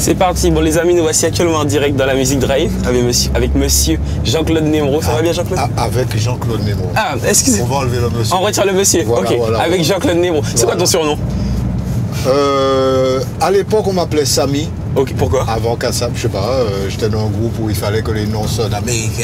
C'est parti, bon les amis, nous voici actuellement en direct dans la Music Drive avec monsieur Jean-Claude Némro. Ça va bien Jean-Claude? Avec Jean-Claude Némro. Ah, excusez. On va enlever le monsieur. On retire le monsieur, voilà, ok. Voilà, avec Jean-Claude Némro. C'est quoi ton surnom? À l'époque, on m'appelait Samy. Ok, pourquoi? Avant Kassab, je sais pas, j'étais dans un groupe où il fallait que les noms sonnent américains.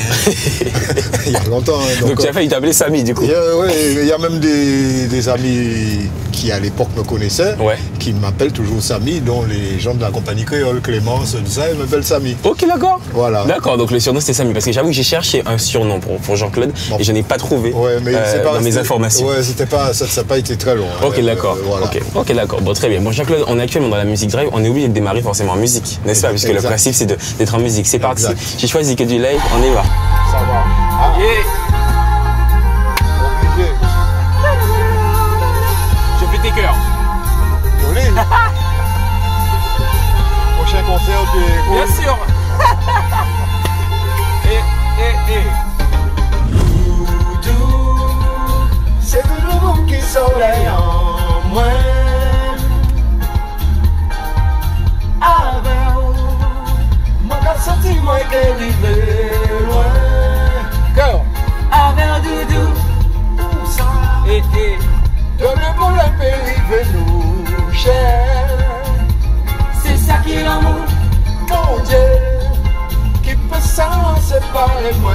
Il y a longtemps. Hein, donc tu as failli t'appeler Samy du coup? Oui, il y a même des amis qui à l'époque me connaissaient, qui m'appellent toujours Samy, dont les gens de la compagnie créole, Clémence, tout ça, ils m'appellent Samy. Ok, d'accord. Voilà. D'accord, donc le surnom c'était Samy, parce que j'avoue que j'ai cherché un surnom pour Jean-Claude et je n'ai pas trouvé dans mes informations. Ouais, c'était pas, ça n'a pas été très long. Ok, d'accord. Voilà. Ok, d'accord. Bon, très bien. Bon, Jean-Claude, on est actuellement dans la Music Drive, on est obligé de démarrer forcément en musique, n'est-ce pas? Puisque le principe c'est d'être en musique. C'est parti. J'ai choisi que du live, on y va. Ça va. Ah. Yeah. Obligé. Je fais tes cœurs. Joli. Prochain concert, tu es. Bien sûr. C'est toujours vous qui soleil en moi. Moi, j'ai senti moi qu'elle vivait loin. Cœur. Avec doudou. De le bon la périphérie nous cher. C'est ça qui est l'amour. Mon Dieu, qui peut s'en séparer moi.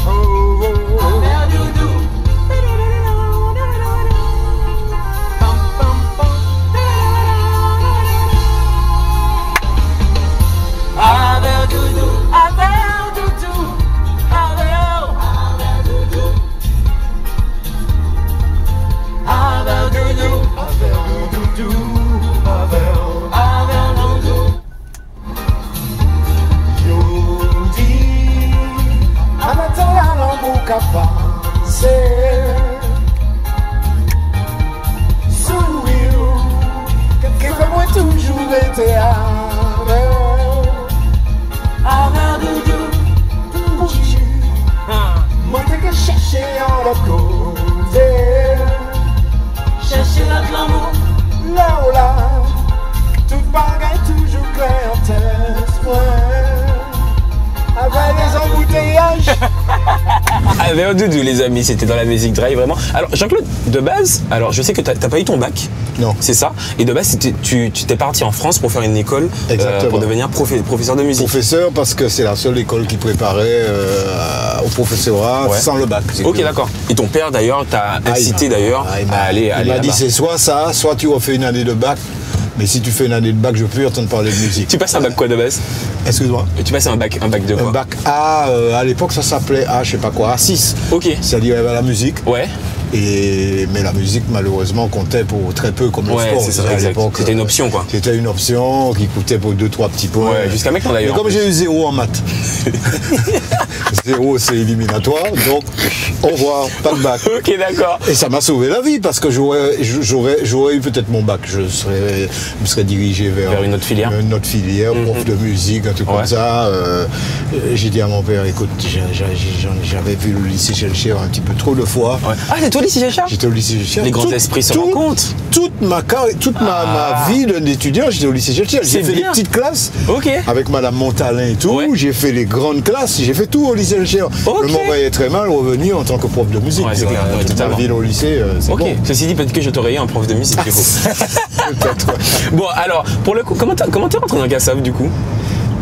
Oh, oh, oh. Avec doudou. Avec doudou. Avec doudou. Avec doudou. Avec doudou, Avec doudou. yo dis, en attendant l'amour qu'a passé. Sourire, qui fait moi toujours été avec. Avec doudou. Moi t'es que chercher en l'autre côté. Chercher notre l'amour. Là ou là, tout bagaille toujours clair en tête. Avec les embouteillages. Avec doudou les amis, c'était dans la Music Drive vraiment. Alors Jean-Claude, de base, alors je sais que t'as pas eu ton bac. Non. C'est ça. Et de base, tu t'es parti en France pour faire une école pour devenir professeur de musique. Professeur parce que c'est la seule école qui préparait au professorat sans le bac. Ok, d'accord. Et ton père d'ailleurs t'a incité d'ailleurs à aller Il m'a dit c'est soit ça, soit tu refais une année de bac. Mais si tu fais une année de bac, je peux entendre parler de musique. Tu passes un bac quoi de base? Excuse-moi. Tu passes un bac de quoi? Un bac A, à l'époque ça s'appelait A, je sais pas quoi, A6. Ok. C'est-à-dire il y avait la musique. Ouais. Mais la musique malheureusement comptait pour très peu comme le sport. C'est ça, à l'époque. C'était une option quoi. C'était une option qui coûtait pour 2-3 petits points. Ouais, jusqu'à maintenant d'ailleurs. Mais comme j'ai eu 0 en maths. 0 c'est éliminatoire, donc au revoir, pas de bac. Ok, d'accord. Et ça m'a sauvé la vie parce que j'aurais eu peut-être mon bac, je me serais dirigé vers une autre filière. Une autre filière, prof de musique, un truc comme ça. J'ai dit à mon père, écoute, j'avais vu le lycée Gelcher un petit peu trop de fois. Ouais. Ah, t'es toi au lycée Gelcher? J'étais au lycée Gelcher. Les grands esprits se rencontrent. Toute ma vie d'étudiant, j'étais au lycée Gelcher. J'ai fait les petites classes avec Madame Montalin et tout. J'ai fait les grandes classes, j'ai fait tout au lycée Gelcher. Je m'en voyais très mal revenu en tant que prof de musique. Ouais, c'est clair. Toute ma vie au lycée, c'est bon. Ceci dit, peut-être que je t'aurais eu un prof de musique du coup. Peut-être, ouais. Bon, alors, pour le coup, comment t'es rentré dans Kassab du coup?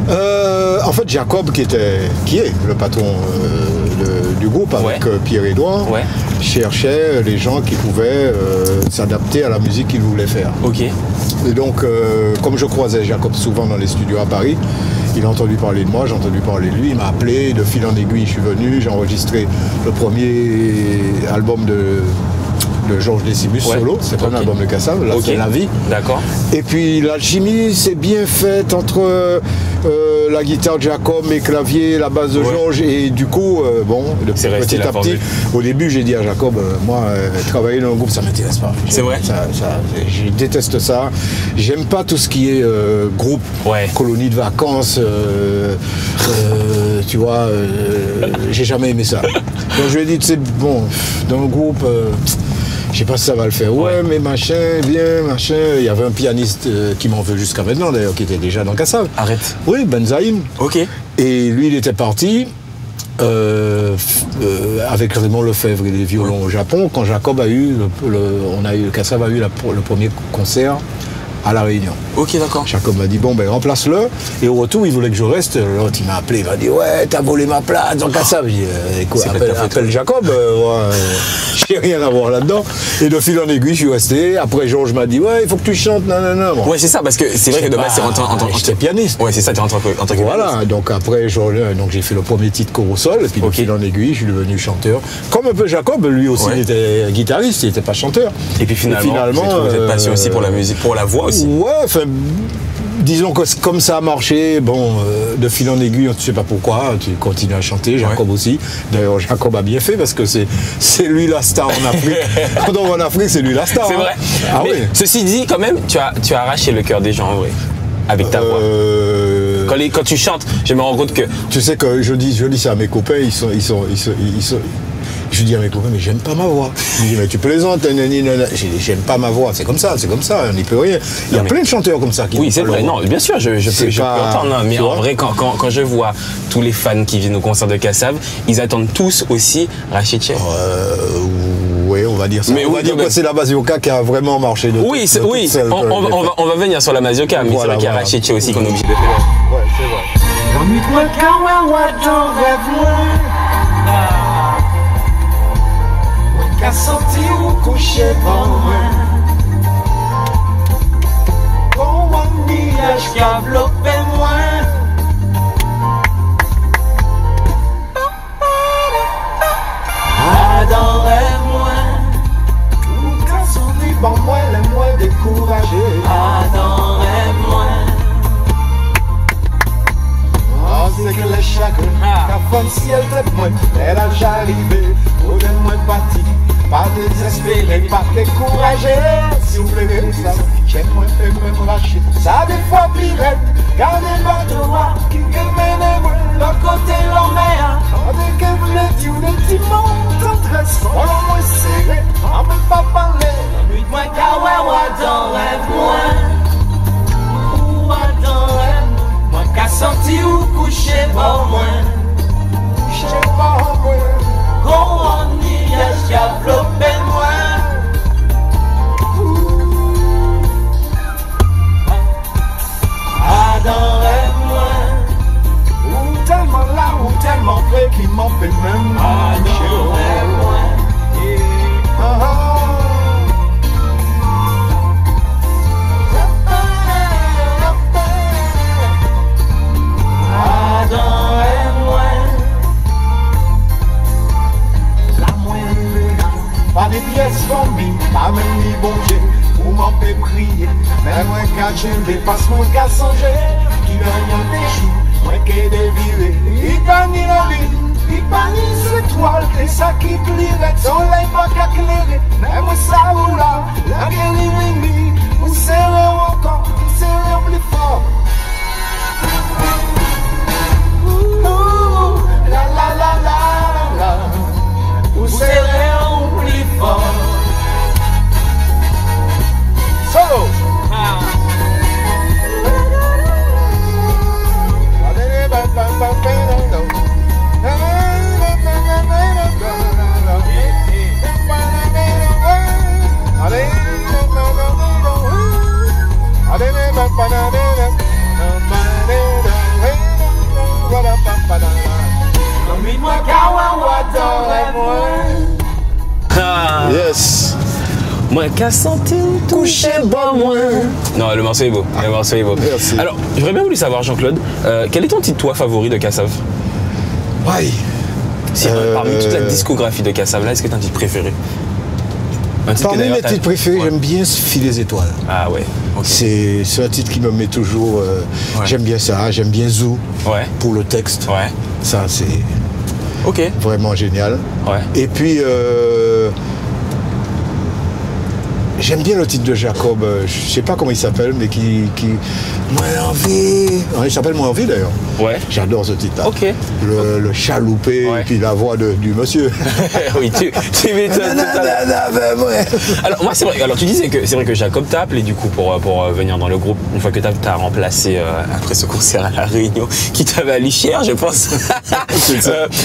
En fait, Jacob, qui est le patron du groupe avec Pierre-Édouard, cherchait les gens qui pouvaient s'adapter à la musique qu'il voulait faire. Ok. Et donc, comme je croisais Jacob souvent dans les studios à Paris, il a entendu parler de moi, j'ai entendu parler de lui, il m'a appelé, de fil en aiguille, je suis venu, j'ai enregistré le premier album de Georges Décimus solo, c'est pas un album de Kassab, là c'est La Vie. D'accord. Et puis l'alchimie s'est bien faite entre la guitare de Jacob, mes claviers, la basse de Georges, et du coup, petit à petit, au début j'ai dit à Jacob, moi, travailler dans un groupe ça m'intéresse pas. C'est vrai. Je déteste ça. J'aime pas tout ce qui est groupe, colonie de vacances, tu vois, j'ai jamais aimé ça. Donc je lui ai dit, c'est bon, dans le groupe, Je sais pas si ça va le faire. Ouais, mais machin, viens, machin. Il y avait un pianiste qui m'en veut jusqu'à maintenant, d'ailleurs, qui était déjà dans Kassav. Arrête. Oui, Benzaïm. Ok. Et lui, il était parti avec Raymond Lefebvre et les violons au Japon. Quand Jacob a eu, Kassav a eu le premier concert à La Réunion. Ok, d'accord. Jacob m'a dit, bon, ben remplace-le. Et au retour, il voulait que je reste. L'autre, il m'a appelé, il m'a dit, ouais, t'as volé ma place dans Kassav. J'ai dit, écoute, appelle Jacob, j'ai rien à voir là-dedans. Et de fil en aiguille, je suis resté. Après, Georges m'a dit, ouais, il faut que tu chantes, nanana. Bon. Ouais, c'est ça, parce que c'est vrai que de base, c'est en tant que. J'étais pianiste. Ouais, c'est ça, tu es en tant que pianiste. Voilà, donc après, donc j'ai fait le premier titre Coro Sol, et puis de fil en aiguille, je suis devenu chanteur. Comme un peu Jacob, lui aussi, il était guitariste, il n'était pas chanteur. Et puis finalement cette passion aussi pour la musique, pour la voix aussi. Ouais, enfin, disons que comme ça a marché, bon, de fil en aiguille, tu ne sais pas pourquoi, tu continues à chanter, Jacob aussi. D'ailleurs, Jacob a bien fait parce que c'est lui la star en Afrique. Quand on va en Afrique, c'est lui la star. C'est vrai. Ah, mais oui. Ceci dit, quand même, tu as arraché le cœur des gens en vrai, avec ta voix. Quand tu chantes, je me rends compte que... Tu sais que je dis ça à mes copains, je dis à mes copains, mais j'aime pas ma voix. Je dis, mais tu plaisantes, j'aime pas ma voix. C'est comme ça, on n'y peut rien. Il y a plein de chanteurs comme ça qui... Oui, c'est vrai, non, bien sûr, je peux entendre, hein, mais en vrai, quand je vois tous les fans qui viennent au concert de Kassav, ils attendent tous aussi Rachid Che. Oui, on va dire ça. Mais on va dire que c'est la Mazioka qui a vraiment marché de Oui, on va venir sur la Mazioka, mais c'est vrai qu'il y a Rachid Che aussi qu'on est obligé de faire. Ouais, c'est vrai. Qu'a senti ou couché bon moi comment millage qu'a développé moi adorez-moi ou qu'a senti bon moi les moins découragé adorez-moi oh c'est que les chagrins qu'a fait ciel de moi elle a j'arrivé au de moi parti. Pas désespéré, pas découragé. Si vous voulez ça, j'aime-moi, fais-moi lâcher. Ça des fois pirate, gardez-moi droit. Qui que mène-moi, le côté l'emmène. Avec que vous le dites, le petit monde tendresse. Follow-moi serré, on ne peut pas parler. Moi, kawawa dans rêve-moi. Ou dans rêve, moi, qu'a senti ou couché, bon, moi. Couché, bon, moi. Qu'on y a développé moi adorez-moi ou tellement là ou tellement près qui m'en fait même adorez-moi pas des pièces familles, pas même ni bon Dieu, pour m'en fait prier. Mais moi qu'à Dieu dépasse mon qu'à songer, qui n'a rien déchou, moi qu'à dévirer. Il pas ni la lune, il pas ni les étoiles, et ça qui plierait, soleil pas qu'à clairer. Mais moi ça ou là, la gueule est vous serrez encore, vous serrez plus fort. La la la la la, vous serrez plus fort. Solo. Yes. Moi qu'à sentir coucher bon moins. Non, le morceau est beau. Le morceau est beau. Merci. Alors, j'aurais bien voulu savoir, Jean-Claude, quel est ton titre toi favori de Kassav? Ouais. Si, parmi toute la discographie de Kassav, là, est-ce que tu as un titre préféré? Parmi mes titres préférés, j'aime bien Fil des étoiles. Ah ouais. Okay. C'est un titre qui me met toujours. J'aime bien ça. J'aime bien Zou pour le texte. Ouais. Ça, c'est vraiment génial. Ouais. Et puis j'aime bien le titre de Jacob, je sais pas comment il s'appelle, mais qui Moins envie. Il s'appelle Moins envie d'ailleurs. Ouais. J'adore ce titre-là. Ok. Le chaloupé, et puis la voix du monsieur. Oui, tu m'étonnes. Alors moi c'est vrai. Alors tu disais que c'est vrai que Jacob t'a appelé du coup pour venir dans le groupe une fois que t'as remplacé après ce concert à La Réunion, qui t'avait à Lichière, je pense.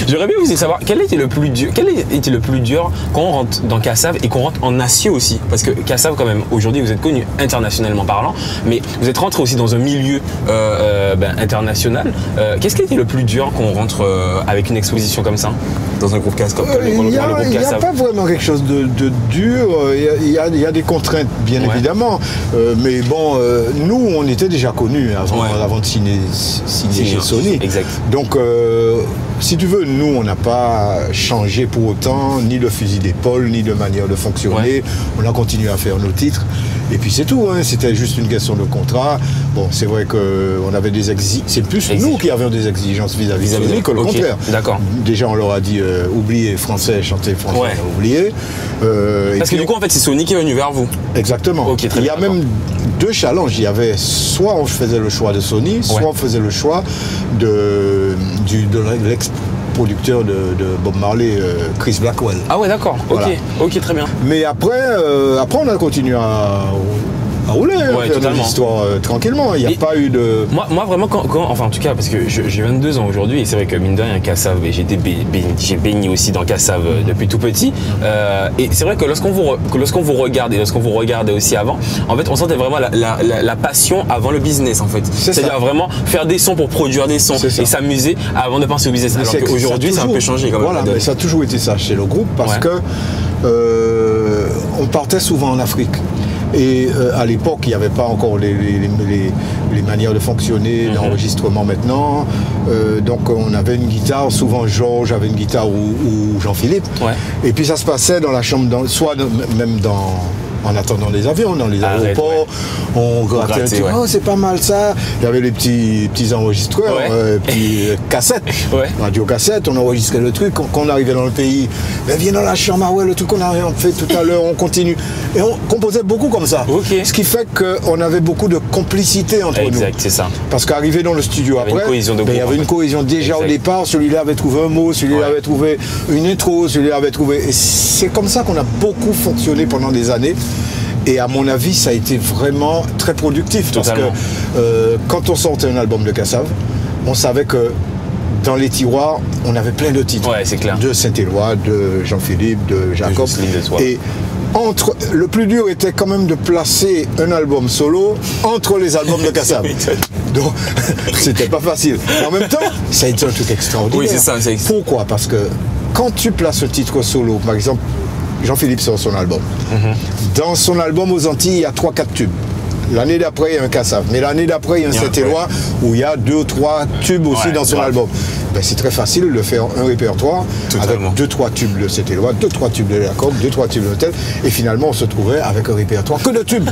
J'aurais bien voulu savoir quel était le plus dur quand on rentre dans Kassav et qu'on rentre en acier aussi, parce que Kassav quand même aujourd'hui vous êtes connu internationalement parlant, mais vous êtes rentré aussi dans un milieu international. Qu'est-ce qui était le plus dur quand on rentre avec une exposition comme ça dans un groupe Kassav? Il n'y a pas vraiment quelque chose de dur. Il y a des contraintes bien évidemment, mais bon, nous on était déjà connus avant de signer chez Sony. Exact. Donc si tu veux, nous on n'a pas changé pour autant ni de fusil d'épaule ni de manière de fonctionner. On a continué à faire nos titres et puis c'est tout, hein. C'était juste une question de contrat. Bon, c'est vrai qu'on avait des exigences, c'est plus nous qui avions des exigences vis-à-vis de Sony que le contraire. D'accord. Déjà on leur a dit oubliez français, chanter français, oubliez. Parce que du coup en fait c'est Sony qui est venu vers vous. Exactement. Okay, il y a même deux challenges. Il y avait soit on faisait le choix de Sony, soit on faisait le choix de l'ex-producteur de Bob Marley, Chris Blackwell. Ah ouais, d'accord. Voilà. Ok, très bien. Mais après on a continué à rouler, faire des histoires tranquillement. Il n'y a pas eu de... Moi vraiment, enfin en tout cas, parce que j'ai 22 ans aujourd'hui, et c'est vrai que mine de rien, Kassav, j'ai baigné aussi dans Kassav depuis tout petit. Et c'est vrai que lorsqu'on vous regarde, et lorsqu'on vous regardait aussi avant, en fait, on sentait vraiment la passion avant le business, en fait. C'est-à-dire vraiment faire des sons pour produire des sons et s'amuser avant de penser au business. Alors qu'aujourd'hui, ça a un peu changé. Voilà, mais ça a toujours été ça chez le groupe, parce que on partait souvent en Afrique. Et à l'époque, il n'y avait pas encore les manières de fonctionner, d'enregistrement maintenant. Donc on avait une guitare, souvent Georges avait une guitare ou Jean-Philippe. Et puis ça se passait dans la chambre, en attendant des avions, dans les aéroports, on grattait un truc, oh c'est pas mal ça. Il y avait les petits enregistreurs, puis cassettes, radio-cassettes, on enregistrait le truc. Quand on arrivait dans le pays, viens dans la chambre, le truc qu'on a fait tout à l'heure, on continue. Et on composait beaucoup comme ça. Ce qui fait qu'on avait beaucoup de complicité entre nous. Exact, c'est ça. Parce qu'arrivé dans le studio après, il y avait une cohésion déjà au départ. Celui-là avait trouvé un mot, celui-là avait trouvé une intro, celui-là avait trouvé... Et c'est comme ça qu'on a beaucoup fonctionné pendant des années. Et à mon avis, ça a été vraiment très productif. Totalement. Parce que quand on sortait un album de Kassav, on savait que dans les tiroirs, on avait plein de titres. Ouais, c'est clair. De Saint-Éloi, de Jean-Philippe, de Jacob. Et le plus dur était quand même de placer un album solo entre les albums de Kassav. Donc, c'était pas facile. Mais en même temps, ça a été un truc extraordinaire. Oui, c'est ça. Pourquoi? Parce que quand tu places un titre solo, par exemple, Jean-Philippe sort son album. Dans son album aux Antilles, il y a 3-4 tubes. L'année d'après, il y a un Kassav. Mais l'année d'après, il y a un Saint-Éloi où il y a 2 ou 3 tubes aussi dans son album. C'est très facile de faire un répertoire avec 2-3 tubes de Saint-Éloi, 2-3 tubes de Jacob, 2-3 tubes de l'Hôtel. Et finalement, on se trouvait avec un répertoire que de tubes.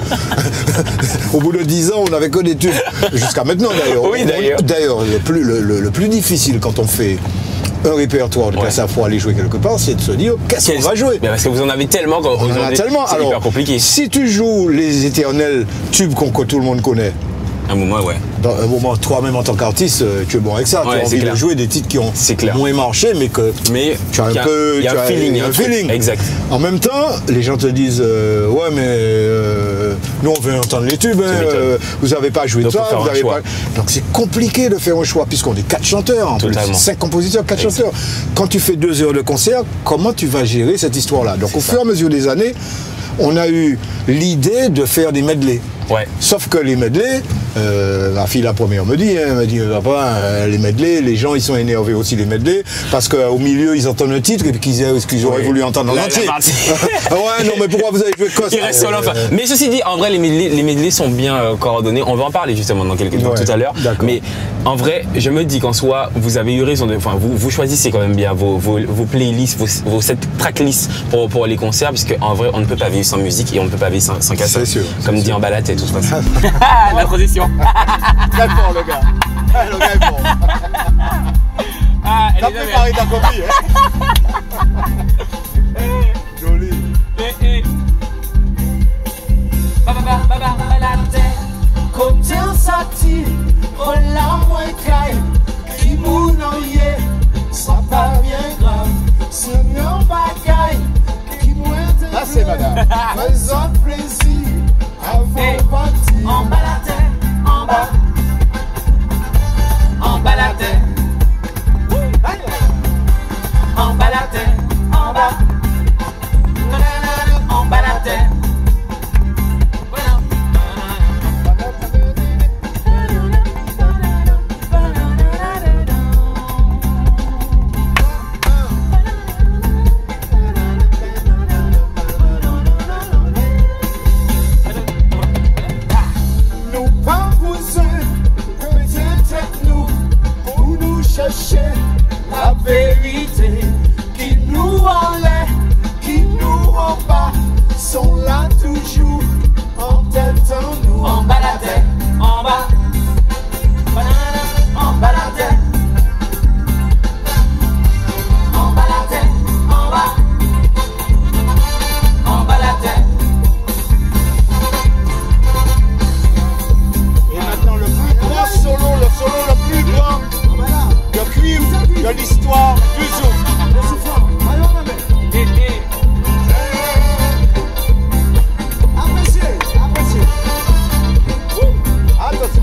Au bout de 10 ans, on n'avait que des tubes. Jusqu'à maintenant, d'ailleurs. Oui, d'ailleurs. D'ailleurs, le plus difficile quand on fait un répertoire de Kassav pour aller jouer quelque part, c'est de se dire qu'est-ce qu'on va jouer. Parce que vous en avez tellement qu'aujourd'hui, c'est hyper compliqué. Si tu joues les éternels tubes que tout le monde connaît, un moment, dans un moment, toi-même en tant qu'artiste, tu es bon avec ça. Tu as envie de jouer des titres qui ont moins marché, mais que tu as un peu. Il y a un feeling. Exact. En même temps, les gens te disent ouais, mais nous on veut entendre les tubes, vous n'avez pas joué de ça, vous avez pas. Donc c'est compliqué de faire un choix, puisqu'on est 4 chanteurs, en plus, 5 compositeurs, 4 chanteurs. Quand tu fais 2 heures de concert, comment tu vas gérer cette histoire-là? Donc au fur et à mesure des années, on a eu l'idée de faire des medleys. Sauf que les medleys, ma fille la première me dit, papa, les medleys, les gens ils sont énervés aussi les medleys, parce qu'au milieu ils entendent un titre et puis qu'ils auraient voulu entendre en entier. Non mais pourquoi vous avez joué quoi? Il reste sur la fin. Mais ceci dit, en vrai les medleys sont bien coordonnés, on va en parler justement dans quelques minutes tout à l'heure. Mais en vrai, je me dis qu'en soi, vous avez eu raison, vous choisissez quand même bien vos playlists, vos set tracklists pour les concerts, puisque en vrai on ne peut pas vivre sans musique et on ne peut pas vivre sans Kassav. Comme dit en bas la tête. La transition. Très fort le gars. Le gars est fort. T'as préparé ta copie, hein? Joli. chercher la vérité qui nous enlève, qui nous rend pas, sont là toujours en tête en nous. En bas la tête, en bas, en bas la tête, en bas la tête, en bas, en bas la tête. Et maintenant le plus grand solo, le solo le plus grand, le cuivre de l'histoire du zouk. Appréciez, appréciez. Attention.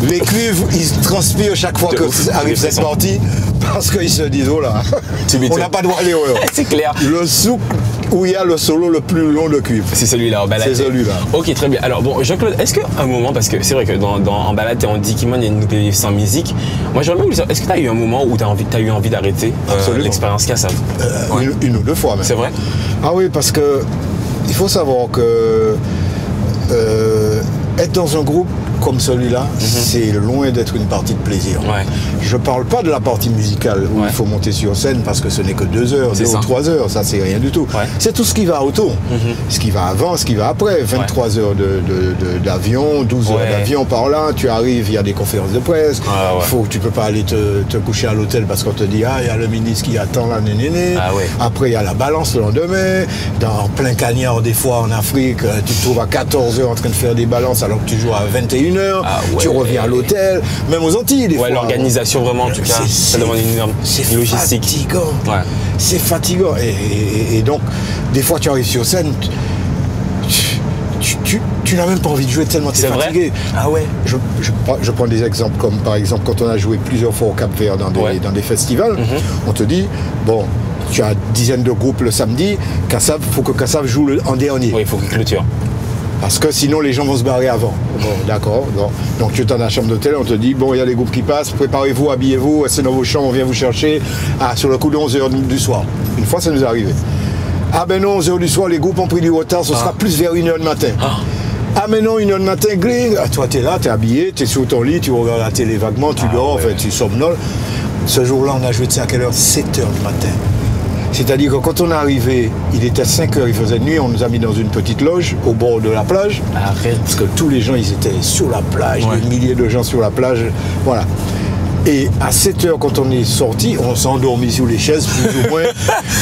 Les cuivres, ils transpirent chaque fois que arrive cette partie parce qu'ils se disent oh là, on n'a pas droit à l'erreur. C'est clair. Le souk où il y a le solo le plus long de cuivre. C'est celui-là, en balade. C'est celui-là. Ok, très bien. Alors bon, Jean-Claude, est-ce qu'à un moment, parce que c'est vrai que en balade, on dit qu'il y a une playlist sans musique. Moi, j'aimerais bien vous dire, est-ce que tu as eu un moment où tu as eu envie d'arrêter l'expérience Kassav? Une ou deux fois même. C'est vrai? Ah oui, parce que il faut savoir que être dans un groupe comme celui-là, c'est loin d'être une partie de plaisir. Ouais. Je parle pas de la partie musicale où il faut monter sur scène parce que ce n'est que 2 heures, 2 ou 3 heures, ça c'est rien du tout. Ouais. C'est tout ce qui va autour, ce qui va avant, ce qui va après. 23 heures d'avion, 12 heures d'avion par là, tu arrives, il y a des conférences de presse, tu peux pas aller te coucher à l'hôtel parce qu'on te dit ah il y a le ministre qui attend là, nénéné. Après il y a la balance le lendemain, dans plein cagnard des fois en Afrique, tu te trouves à 14 heures en train de faire des balances alors que tu joues à 21 heures, tu reviens à l'hôtel, même aux Antilles des fois. L'organisation vraiment en tout cas, ça demande une énorme logistique. Fatigant. C'est fatigant. Et donc, des fois tu arrives sur scène, tu n'as même pas envie de jouer tellement tu es fatigué. Ah ouais. Je prends des exemples comme par exemple quand on a joué plusieurs fois au Cap-Vert dans des festivals, on te dit, bon, tu as une dizaine de groupes le samedi, Kassav, il faut que Kassav joue en dernier. Oui, il faut qu'il clôture. Parce que sinon les gens vont se barrer avant. Bon, d'accord. Donc tu es dans la chambre d'hôtel, on te dit, bon, il y a des groupes qui passent, préparez-vous, habillez-vous, c'est dans vos chambres, on vient vous chercher. Sur le coup de 11h du soir. Une fois, ça nous est arrivé. Ah ben non, 11h du soir, les groupes ont pris du retard, ce sera plus vers 1h du matin. Ah mais non, 1h du matin, gling. Toi, tu es là, tu es habillé, tu es sur ton lit, tu regardes la télé vaguement, tu dors, en fait, tu somnoles. Ce jour-là, on a joué, tu sais à quelle heure? 7h du matin. C'est-à-dire que quand on est arrivé, il était 5h, il faisait nuit, on nous a mis dans une petite loge au bord de la plage. Parce que tous les gens, ils étaient sur la plage, des milliers de gens sur la plage. Voilà. Et à 7h, quand on est sorti, on s'est endormi sous les chaises, plus ou moins.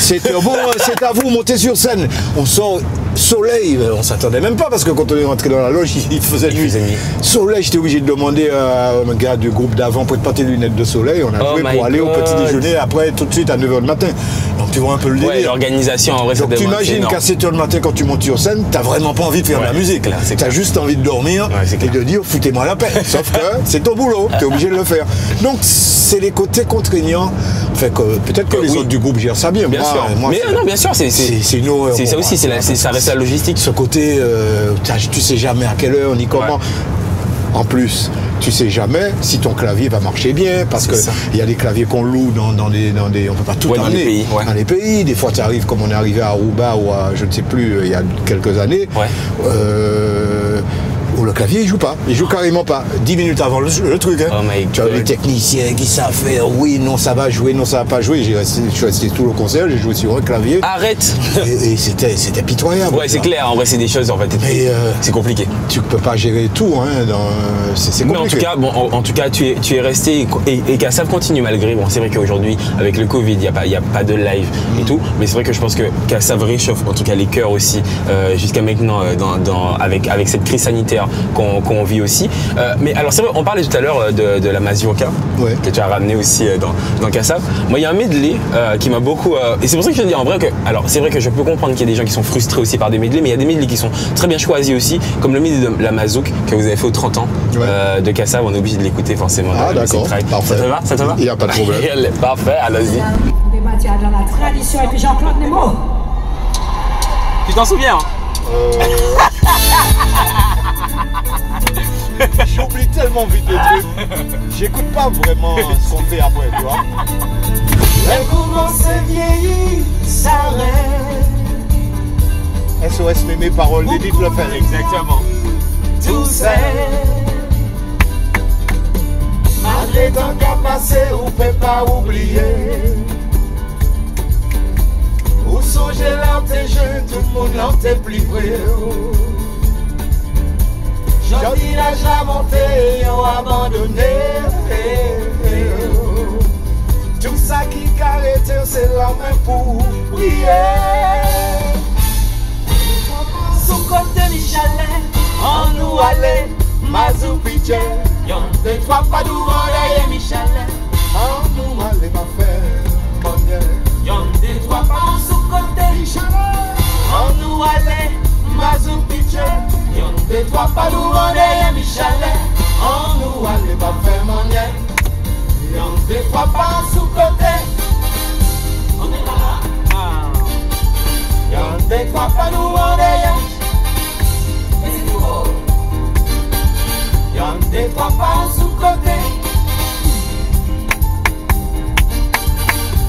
7h, bon, c'est à vous, montez sur scène. On sort, soleil, on s'attendait même pas, parce que quand on est rentré dans la loge, il faisait nuit. Soleil, j'étais obligé de demander à un gars du groupe d'avant, prête pas tes lunettes de soleil. On a joué pour aller au petit déjeuner, après, tout de suite, à 9h du matin. Donc tu vois un peu le délire. L'organisation, en vrai, donc tu imagines qu'à 7h du matin, quand tu montes sur scène, t'as vraiment pas envie de faire de la musique. T'as juste envie de dormir et de dire, foutez-moi la paix. Sauf que c'est ton boulot, t'es obligé de le faire. Donc c'est les côtés contraignants. Enfin, peut-être que les autres du groupe gèrent ça bien. Bien sûr. Mais non, bien sûr, c'est une horreur. C'est ça aussi, ça reste la logistique. Ce côté, tu sais jamais à quelle heure ni comment. En plus, tu sais jamais si ton clavier va marcher bien, parce qu'il y a des claviers qu'on loue dans des on peut pas tout emmener dans les pays. Des fois, tu arrives comme on est arrivé à Aruba ou à je ne sais plus il y a quelques années. où le clavier il joue pas, il joue carrément pas. 10 minutes avant le truc. Hein. Oh my tu as God. les techniciens qui savent faire, oui, non, ça va jouer, non, ça va pas jouer. Je suis resté tout le concert, j'ai joué sur un clavier. Arrête. Et c'était pitoyable. Ouais, c'est clair, en vrai, c'est des choses, en fait, c'est compliqué. Tu peux pas gérer tout, hein, c'est compliqué. Mais en tout cas, bon, en tout cas, tu es resté et Kassav continue malgré. Bon, c'est vrai qu'aujourd'hui, avec le Covid, il y a pas de live et tout, mais c'est vrai que je pense que Kassav réchauffe, en tout cas, les cœurs aussi jusqu'à maintenant avec cette crise sanitaire qu'on vit aussi. Mais alors, c'est vrai, on parlait tout à l'heure de la mazurka que tu as ramené aussi dans Kassav. Moi, il y a un medley qui m'a beaucoup et c'est pour ça que je te dis en vrai que alors c'est vrai que je peux comprendre qu'il y a des gens qui sont frustrés aussi par des medleys, mais il y a des medleys qui sont très bien choisis aussi, comme le medley de la Mazouk que vous avez fait aux 30 ans de Kassav. On est obligé de l'écouter forcément. Ah d'accord, parfait. Ça te va? Il n'y a pas de problème. Parfait, allons-y. Des matières dans la tradition et puis Jean-Claude Nemo. Tu t'en souviens? J'oublie tellement vite les trucs. J'écoute pas vraiment ce qu'on fait après, tu vois. Elle commence à vieillir, s'arrête. SOS Mémé, paroles d'Edith Lefebvre. Exactement. Tout seul. Malgré tant qu'à passer, on peut pas oublier. Où songer là t'es jeune, tout le monde là t'es plus vrai. Jodi l'âge a monté, ils ont abandonné. Tout ça qui carrette, c'est la main pour prier. Sous côté Michelet, On nous allait, Mazou Piché. y'en deux, trois pas devant derrière Michelet. On nous allait ma faire, mon Y'en deux, trois pas sous côté Michelet. On nous allait, Mazou Piché. Y'en deux, trois pas devant derrière Michelet. On nous allait ma faire, mon Y'en deux, trois pas sous côté. On est là. Y'en des trois pas devant derrière. Mais c'est nouveau. Y'en des trois pas sous côté.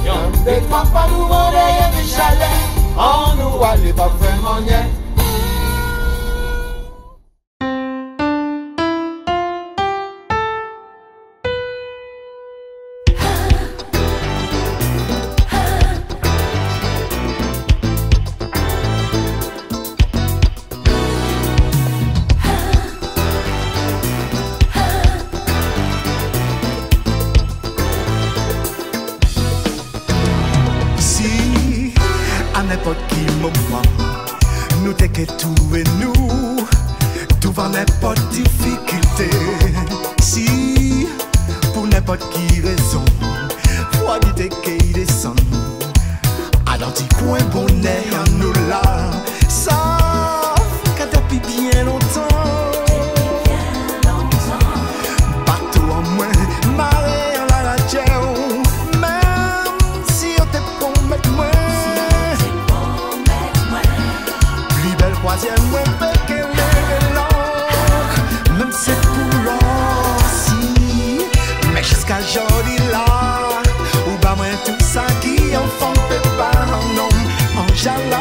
Y'en des trois pas devant derrière mes chalets. On nous allait pas faire mon n'importe qui moment, nous t'es que tout et nous, tout va n'importe difficulté. Si, pour n'importe qui raison, foi dit t'es qu'il descend, alors t'y coin bonheur nous là, ça, quand depuis bien longtemps, bateau en moins, marée en la radio, même si on te promet moins. Troisième moi que les langues, même c'est pour l'or-ci, mais jusqu'à aujourd'hui là, ou bah moi tout ça qui en font fait pas un homme, en jala.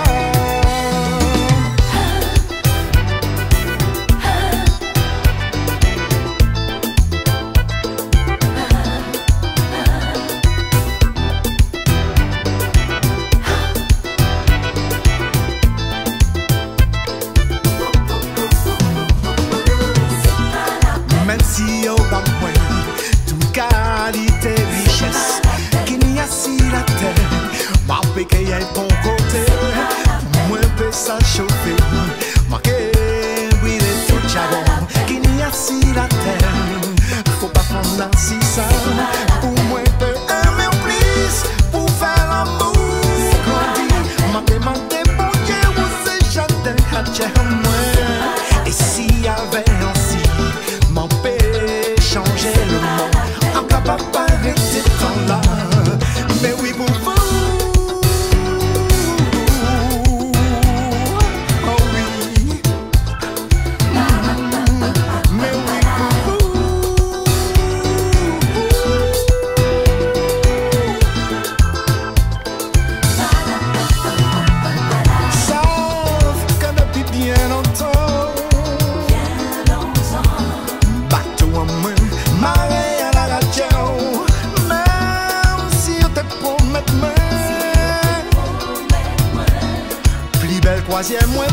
troisième, moi,